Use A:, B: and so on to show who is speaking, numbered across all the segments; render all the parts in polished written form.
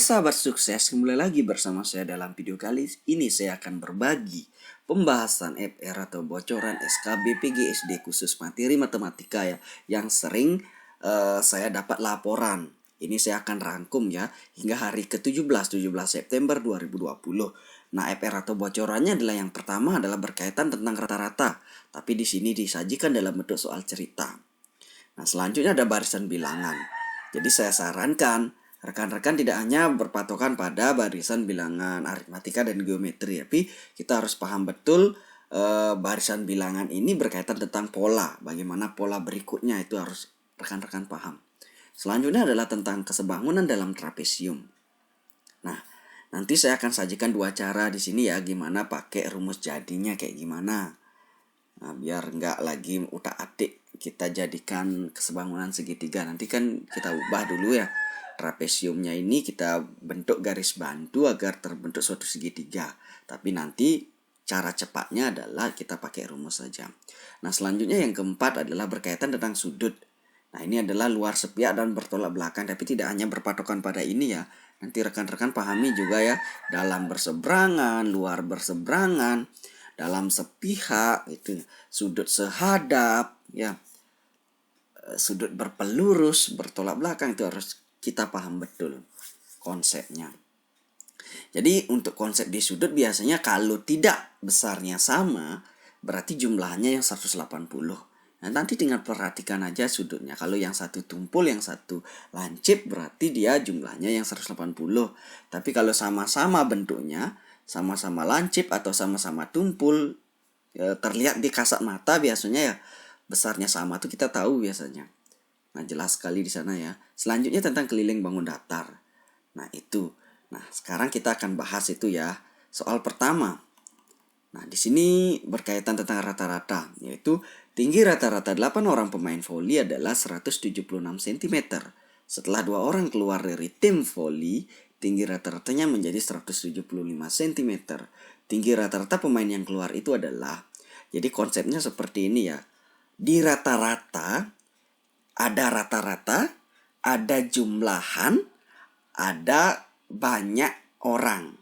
A: sahabat sukses, kembali lagi bersama saya dalam video kali ini. Saya akan berbagi pembahasan FR atau bocoran SKB PGSD khusus materi matematika ya, yang sering saya dapat laporan. Ini saya akan rangkum ya hingga hari ke-17 September 2020. Nah, FR atau bocorannya adalah yang pertama adalah berkaitan tentang rata-rata, tapi di sini disajikan dalam bentuk soal cerita. Nah, selanjutnya ada barisan bilangan. Jadi saya sarankan rekan-rekan tidak hanya berpatokan pada barisan bilangan aritmatika dan geometri, tapi kita harus paham betul barisan bilangan ini berkaitan tentang pola. Bagaimana pola berikutnya itu harus rekan-rekan paham. Selanjutnya adalah tentang kesebangunan dalam trapesium. Nah, nanti saya akan sajikan dua cara di sini ya, gimana pakai rumus jadinya kayak gimana. Nah, biar nggak lagi utak-atik kita jadikan kesebangunan segitiga. Nanti kan kita ubah dulu ya. Trapesiumnya ini kita bentuk garis bantu agar terbentuk suatu segitiga. Tapi nanti cara cepatnya adalah kita pakai rumus saja. Nah, selanjutnya yang keempat adalah berkaitan tentang sudut. Nah, ini adalah luar sepiak dan bertolak belakang, tapi tidak hanya berpatokan pada ini ya. Nanti rekan-rekan pahami juga ya, dalam berseberangan, luar berseberangan, dalam sepihak, itu sudut sehadap ya, sudut berpelurus, bertolak belakang, itu harus kita paham betul konsepnya. Jadi untuk konsep di sudut biasanya kalau tidak besarnya sama, berarti jumlahnya yang 180. Nah, nanti tinggal perhatikan aja sudutnya. Kalau yang satu tumpul, yang satu lancip, berarti dia jumlahnya yang 180. Tapi kalau sama-sama bentuknya, sama-sama lancip atau sama-sama tumpul, ya, terlihat di kasat mata biasanya ya besarnya sama tuh kita tahu biasanya. Nah, jelas sekali di sana ya. Selanjutnya tentang keliling bangun datar. Nah, itu. Nah, sekarang kita akan bahas itu ya. Soal pertama. Nah, di sini berkaitan tentang rata-rata, yaitu tinggi rata-rata 8 orang pemain voli adalah 176 cm. Setelah 2 orang keluar dari tim voli, tinggi rata-ratanya menjadi 175 cm. Tinggi rata-rata pemain yang keluar itu adalah, jadi konsepnya seperti ini ya. Di rata-rata, ada rata-rata, ada jumlahan, ada banyak orang.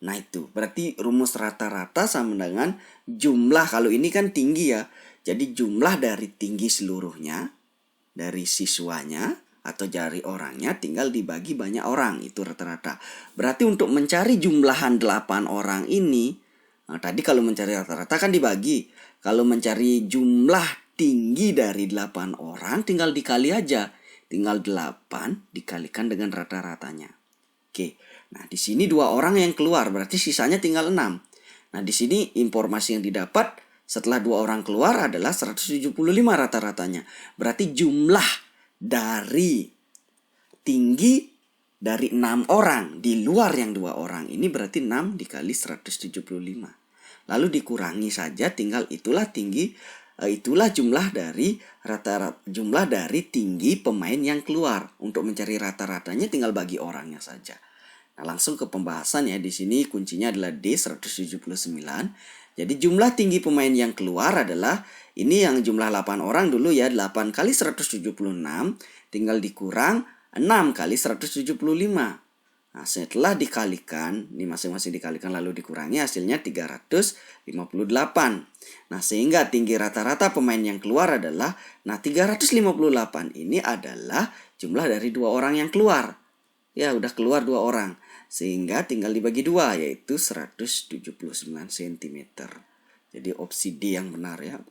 A: Nah, itu berarti rumus rata-rata sama dengan jumlah. Kalau ini kan tinggi ya, jadi jumlah dari tinggi seluruhnya, dari siswanya atau dari orangnya tinggal dibagi banyak orang, itu rata-rata. Berarti untuk mencari jumlahan 8 orang ini, nah, tadi kalau mencari rata-rata kan dibagi. Kalau mencari jumlah tinggi dari 8 orang tinggal dikali aja. Tinggal 8 dikalikan dengan rata-ratanya. Oke. Nah, di sini 2 orang yang keluar, berarti sisanya tinggal 6. Nah, di sini informasi yang didapat setelah 2 orang keluar adalah 175 rata-ratanya. Berarti jumlah dari tinggi dari 6 orang di luar yang 2 orang ini berarti 6 dikali 175. Lalu dikurangi saja, tinggal itulah jumlah dari jumlah dari tinggi pemain yang keluar. Untuk mencari rata-ratanya tinggal bagi orangnya saja. Nah, langsung ke pembahasan ya. Di sini kuncinya adalah D179. Jadi jumlah tinggi pemain yang keluar adalah ini yang jumlah 8 orang dulu ya. 8 kali 176 tinggal dikurang 6 kali 175. Nah, setelah dikalikan, ini masing-masing dikalikan lalu dikurangi, hasilnya 358. Nah, sehingga tinggi rata-rata pemain yang keluar adalah, nah 358 ini adalah jumlah dari 2 orang yang keluar. Ya, udah keluar 2 orang. Sehingga tinggal dibagi 2, yaitu 179 cm. Jadi opsi D yang benar ya.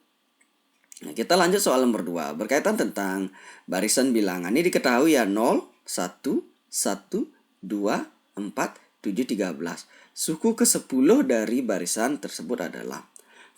A: Nah, kita lanjut soal nomor 2. Berkaitan tentang barisan bilangan. Ini diketahui ya, 0, 1, 1, 2, 4, 7, 13. Suku ke-10 dari barisan tersebut adalah,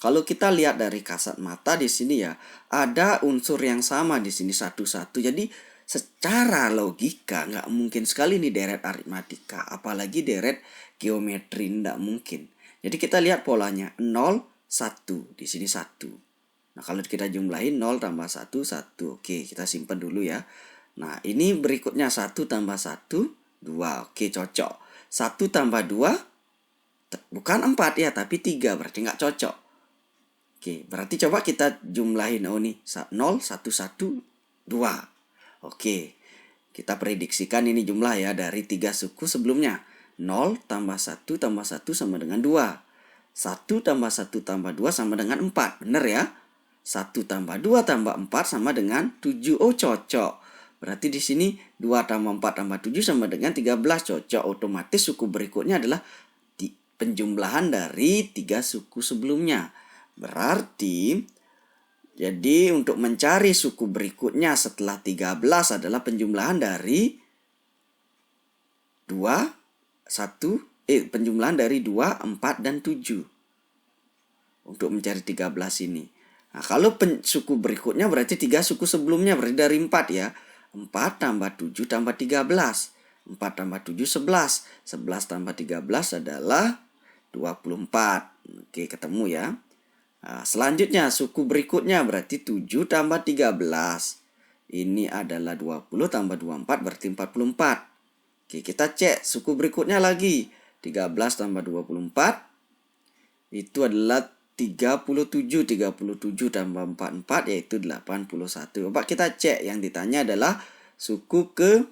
A: kalau kita lihat dari kasat mata di sini ya, ada unsur yang sama di sini 1, 1. Jadi secara logika nggak mungkin sekali nih deret aritmatika, apalagi deret geometri, nggak mungkin. Jadi kita lihat polanya 0, 1, di sini 1. Nah, kalau kita jumlahin 0 tambah 1, 1. Oke, kita simpan dulu ya. Nah, ini berikutnya 1 tambah 1, 2. Oke, cocok. 1 tambah 2, bukan 4 ya, tapi 3. Berarti nggak cocok. Oke, berarti coba kita jumlahin. Oh nih, 0, 1, 1, 2. Oke. Kita prediksikan ini jumlah ya dari 3 suku sebelumnya. 0 tambah 1 tambah 1 sama dengan 2. 1 tambah 1 tambah 2 sama dengan 4. Benar ya? 1 tambah 2 tambah 4 sama dengan 7. Oh, cocok. Berarti di sini 2 tambah 4 tambah 7 sama dengan 13. Cocok. Otomatis suku berikutnya adalah penjumlahan dari 3 suku sebelumnya. Berarti jadi untuk mencari suku berikutnya setelah 13 adalah penjumlahan dari penjumlahan dari 2, 4, dan 7. Untuk mencari 13 ini. Nah, kalau suku berikutnya berarti 3 suku sebelumnya, berarti dari 4 ya. 4 tambah 7 tambah 13. 4 tambah 7, 11. 11 tambah 13 adalah 24. Oke, ketemu ya. Nah, selanjutnya suku berikutnya berarti 7 tambah 13. Ini adalah 20 tambah 24 berarti 44. Oke, kita cek suku berikutnya lagi. 13 tambah 24 itu adalah 37. 37 tambah 44 yaitu 81. Coba kita cek, yang ditanya adalah suku ke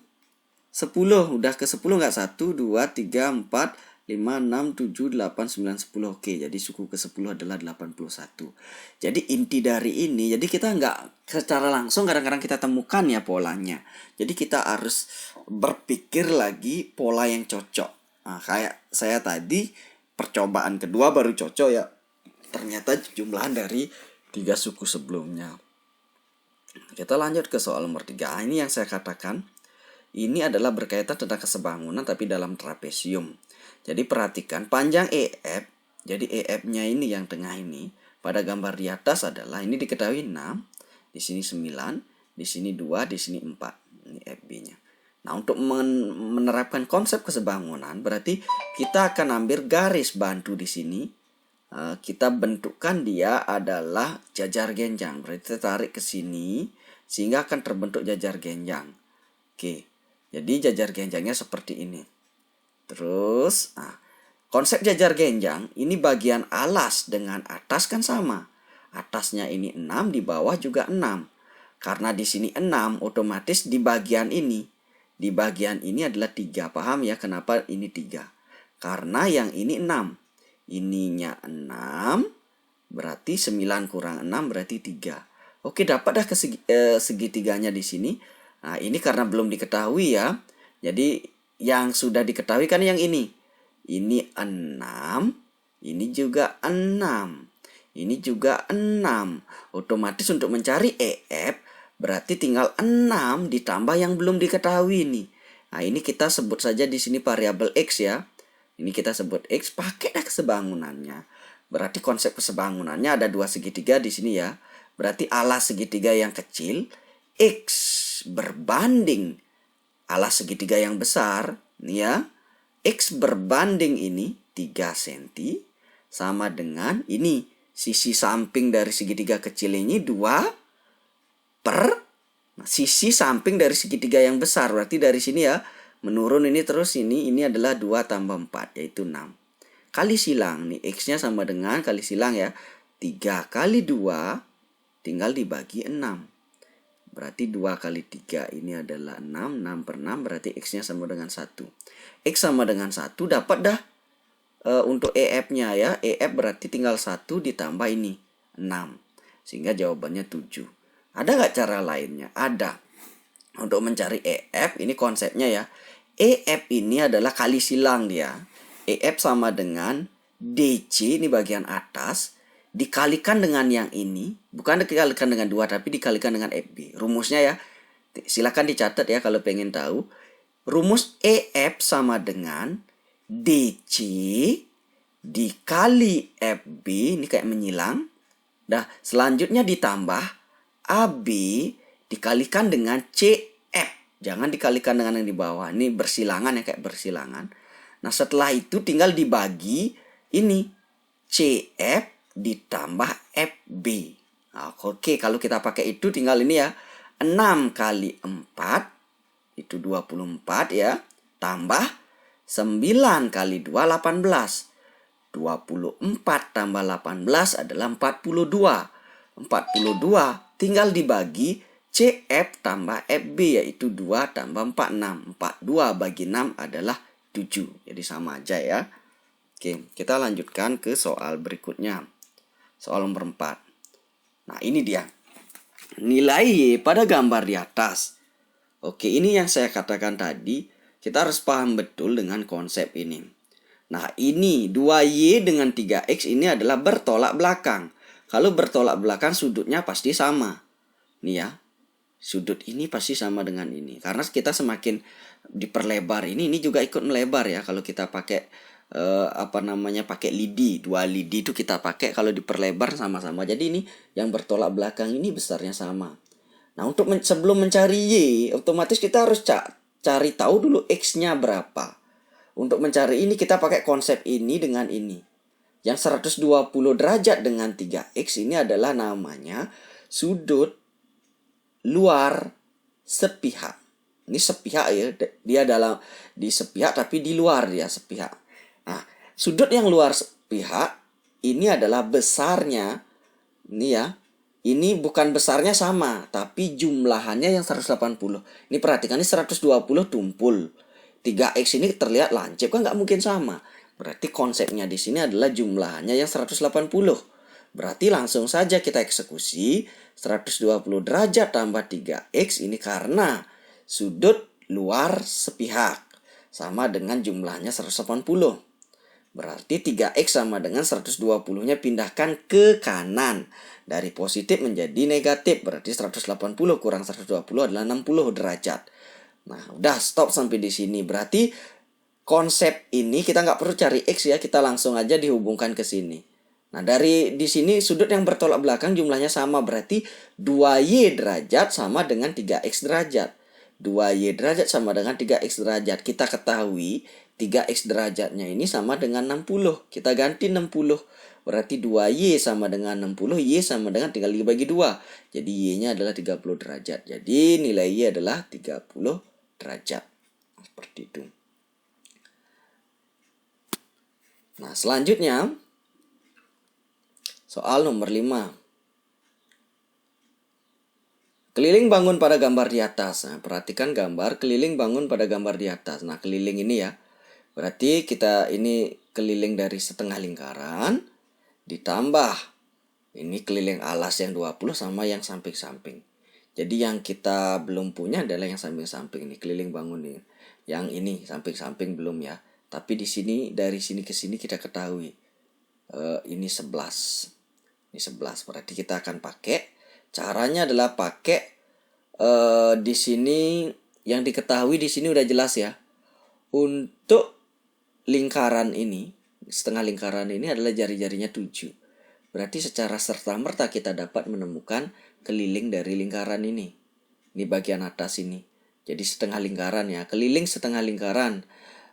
A: 10. Udah ke 10 nggak? 1, 2, 3, 4, 5, 6, 7, 8, 9, 10. Oke, jadi suku ke-10 adalah 81. Jadi inti dari ini, jadi kita nggak secara langsung kadang-kadang kita temukan ya polanya. Jadi kita harus berpikir lagi pola yang cocok. Nah, kayak saya tadi, percobaan kedua baru cocok ya. Ternyata jumlahan dari 3 suku sebelumnya. Kita lanjut ke soal nomor 3. Ini yang saya katakan. Ini adalah berkaitan tentang kesebangunan tapi dalam trapesium. Jadi perhatikan panjang EF. Jadi EF-nya ini yang tengah ini pada gambar di atas adalah ini diketahui 6, di sini 9, di sini 2, di sini 4. Ini FB-nya. Nah, untuk menerapkan konsep kesebangunan berarti kita akan ambil garis bantu di sini. Kita bentukkan dia adalah jajar genjang. Berarti kita tarik ke sini sehingga akan terbentuk jajar genjang. Oke. Jadi jajar genjangnya seperti ini. Terus, konsep jajar genjang ini bagian alas dengan atas kan sama. Atasnya ini 6, di bawah juga 6. Karena di sini 6, otomatis di bagian ini. Di bagian ini adalah 3. Paham ya kenapa ini 3? Karena yang ini 6. Ininya 6, berarti 9 kurang 6 berarti 3. Oke, dapat dah segitiganya di sini. Nah, ini karena belum diketahui ya. Jadi yang sudah diketahui kan yang ini. Ini 6, ini juga 6. Ini juga 6. Otomatis untuk mencari EF berarti tinggal 6 ditambah yang belum diketahui nih. Nah, ini kita sebut saja di sini variabel X ya. Ini kita sebut X, pakai dah kesebangunannya. Berarti konsep kesebangunannya ada 2 segitiga di sini ya. Berarti alas segitiga yang kecil X berbanding alas segitiga yang besar, nih ya. X berbanding ini 3 cm sama dengan ini sisi samping dari segitiga kecil ini 2 per sisi samping dari segitiga yang besar. Berarti dari sini ya menurun ini terus ini adalah 2 tambah 4 yaitu 6. Kali silang nih X-nya sama dengan kali silang ya. 3 kali 2 tinggal dibagi 6. Berarti 2 kali 3 ini adalah 6. 6 per 6 berarti X-nya sama dengan 1. X sama dengan 1 dapat dah untuk EF-nya ya. EF berarti tinggal 1 ditambah ini 6. Sehingga jawabannya 7. Ada nggak cara lainnya? Ada. Untuk mencari EF ini konsepnya ya. EF ini adalah kali silang dia. EF sama dengan DC ini bagian atas dikalikan dengan yang ini, bukan dikalikan dengan 2 tapi dikalikan dengan FB. Rumusnya ya, silakan dicatat ya kalau pengen tahu. Rumus EF sama dengan DC dikali FB, ini kayak menyilang. Dah, selanjutnya ditambah AB dikalikan dengan CF. Jangan dikalikan dengan yang di bawah. Ini bersilangan ya, kayak bersilangan. Nah, setelah itu tinggal dibagi ini CF ditambah FB. Nah, oke, kalau kita pakai itu tinggal ini ya. 6 kali 4 itu 24 ya. Tambah 9 kali 2 18. 24 tambah 18 adalah 42. 42 tinggal dibagi CF tambah FB yaitu 2 tambah 4, 6. 42 bagi 6 adalah 7. Jadi sama aja ya. Oke, kita lanjutkan ke soal berikutnya. Soal nomor 4. Nah, ini dia. Nilai Y pada gambar di atas. Oke, ini yang saya katakan tadi. Kita harus paham betul dengan konsep ini. Nah, ini 2Y dengan 3X ini adalah bertolak belakang. Kalau bertolak belakang sudutnya pasti sama. Nih ya. Sudut ini pasti sama dengan ini. Karena kita semakin diperlebar ini juga ikut melebar ya. Kalau kita pakai pakai lidi, 2 lidi itu kita pakai kalau diperlebar sama-sama. Jadi ini yang bertolak belakang ini besarnya sama. Nah, untuk sebelum mencari Y, otomatis kita harus cari tahu dulu X-nya berapa. Untuk mencari ini kita pakai konsep ini dengan ini. Yang 120 derajat dengan 3X ini adalah namanya sudut luar sepihak. Ini sepihak ya, dia di sepihak tapi di luar dia sepihak. Nah, sudut yang luar sepihak ini adalah besarnya, ini ya, ini bukan besarnya sama, tapi jumlahannya yang 180. Ini perhatikan, ini 120 tumpul. 3X ini terlihat lancip, kan nggak mungkin sama. Berarti konsepnya di sini adalah jumlahannya yang 180. Berarti langsung saja kita eksekusi 120 derajat tambah 3X ini karena sudut luar sepihak sama dengan jumlahnya 180. Berarti 3X sama dengan 120-nya pindahkan ke kanan. Dari positif menjadi negatif. Berarti 180 kurang 120 adalah 60 derajat. Nah, udah stop sampai di sini. Berarti konsep ini kita nggak perlu cari X ya. Kita langsung aja dihubungkan ke sini. Nah, dari di sini sudut yang bertolak belakang jumlahnya sama. Berarti 2Y derajat sama dengan 3X derajat. 2Y derajat sama dengan 3X derajat. Kita ketahui 3X derajatnya ini sama dengan 60. Kita ganti 60. Berarti 2Y sama dengan 60. Y sama dengan tinggal dibagi 2. Jadi Y-nya adalah 30 derajat. Jadi nilai Y adalah 30 derajat. Seperti itu. Nah, selanjutnya soal nomor 5. Keliling bangun pada gambar di atas. Nah, perhatikan gambar keliling bangun pada gambar di atas. Nah, keliling ini ya. Berarti kita ini keliling dari setengah lingkaran ditambah ini keliling alas yang 20 sama yang samping-samping. Jadi yang kita belum punya adalah yang samping-samping ini, keliling bangun ini. Yang ini samping-samping belum ya. Tapi di sini dari sini ke sini kita ketahui ini 11. Ini 11. Berarti kita akan pakai, caranya adalah pakai di sini yang diketahui di sini udah jelas ya. Untuk lingkaran ini, setengah lingkaran ini adalah jari-jarinya 7. Berarti secara serta-merta kita dapat menemukan keliling dari lingkaran ini. Ini bagian atas ini. Jadi setengah lingkaran ya. Keliling setengah lingkaran.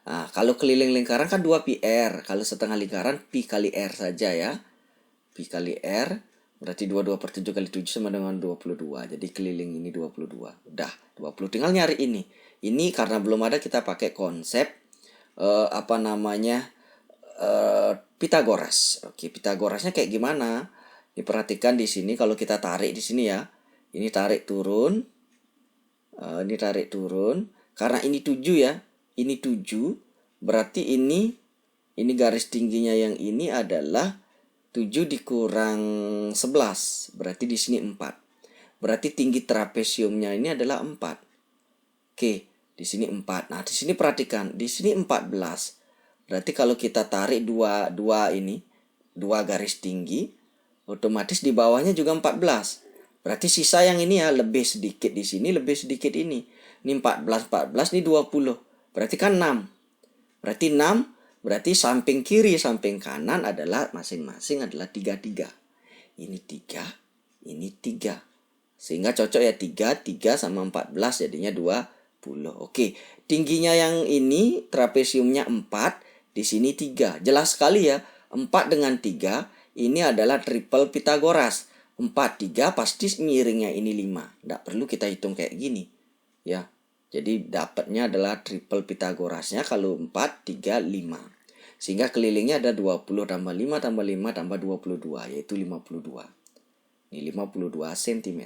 A: Nah, kalau keliling lingkaran kan 2πr. Kalau setengah lingkaran pi kali r saja ya. Pi kali r. Berarti 22/7 kali 7 sama dengan 22. Jadi keliling ini 22. Udah 20. Tinggal nyari ini. Ini karena belum ada kita pakai konsep Pitagoras. Oke, Pitagorasnya kayak gimana? Diperhatikan di sini kalau kita tarik di sini ya. Ini tarik turun. Ini tarik turun. Karena ini 7 ya. Ini 7. Berarti ini garis tingginya yang ini adalah 7 dikurang 11. Berarti di sini 4. Berarti tinggi trapesiumnya ini adalah 4. Oke. Di sini 4. Nah, di sini perhatikan. Di sini 14. Berarti kalau kita tarik dua garis tinggi, otomatis di bawahnya juga 14. Berarti sisa yang ini ya, lebih sedikit di sini, lebih sedikit ini. Ini 14, ini 20. Berarti kan 6. Berarti 6, berarti samping kiri, samping kanan adalah masing-masing adalah 3. Ini 3, ini 3. Sehingga cocok ya 3 sama 14 jadinya 20. Oke, tingginya yang ini trapesiumnya 4, di sini 3. Jelas sekali ya, 4 dengan 3 ini adalah triple Pitagoras. 4, 3 pasti miringnya ini 5. Nggak perlu kita hitung kayak gini. Ya, jadi dapatnya adalah triple Pitagorasnya kalau 4, 3, 5. Sehingga kelilingnya ada 20 tambah 5 tambah 5 tambah 22, yaitu 52. Ini 52 cm.